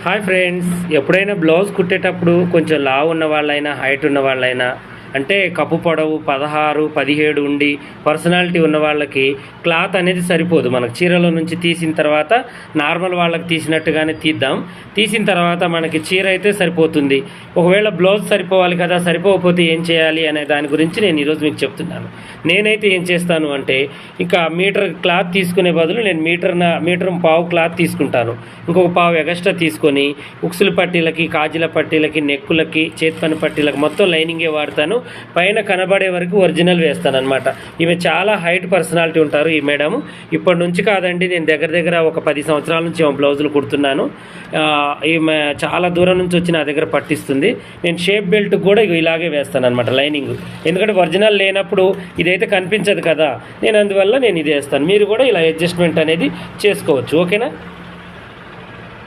Hi friends, ఎప్పుడైనా blouse కుట్టేటప్పుడు కొంచెం లావు ఉన్న వాళ్ళైనా హైట్ ఉన్న వాళ్ళైనా అంటే కప్పు పొడవు 16, 17 ఉండి పర్సనాలిటీ ఉన్న వాళ్ళకి క్లాత్ అనేది సరిపోదు. మనకు చీరలో నుంచి తీసిన తర్వాత నార్మల్ వాళ్ళకి తీసినట్టుగానే తీద్దాం. తీసిన తర్వాత మనకి చీర అయితే సరిపోతుంది. ఒకవేళ బ్లౌజ్ సరిపోవాలి కదా, సరిపోకపోతే ఏం చేయాలి అనే దాని గురించి నేను ఈరోజు మీకు చెప్తున్నాను. నేనైతే ఏం చేస్తాను అంటే, ఇంకా మీటర్ క్లాత్ తీసుకునే బదులు నేను మీటర్ పావు క్లాత్ తీసుకుంటాను. ఇంకొక పావు ఎగస్ట్రా తీసుకొని ఉక్సుల పట్టీలకి, కాజీల పట్టీలకి, నెక్కులకి, చేతిపని పట్టీలకి మొత్తం లైనింగే వాడతాను. పైన కనబడే వరకు ఒరిజినల్ వేస్తాను అనమాట. ఈమె చాలా హైట్ పర్సనాలిటీ ఉంటారు ఈ మేడం. ఇప్పటి నుంచి కాదండి, నేను దగ్గర ఒక 10 సంవత్సరాల నుంచి బ్లౌజులు కుడుతున్నాను. ఈమె చాలా దూరం నుంచి వచ్చి నా దగ్గర పట్టిస్తుంది. నేను షేప్ బెల్ట్ కూడా ఇలాగే వేస్తాను అనమాట లైనింగ్. ఎందుకంటే ఒరిజినల్ లేనప్పుడు ఇదైతే కనిపించదు కదా, నేను అందువల్ల నేను ఇది వేస్తాను. మీరు కూడా ఇలా అడ్జస్ట్మెంట్ అనేది చేసుకోవచ్చు. ఓకేనా?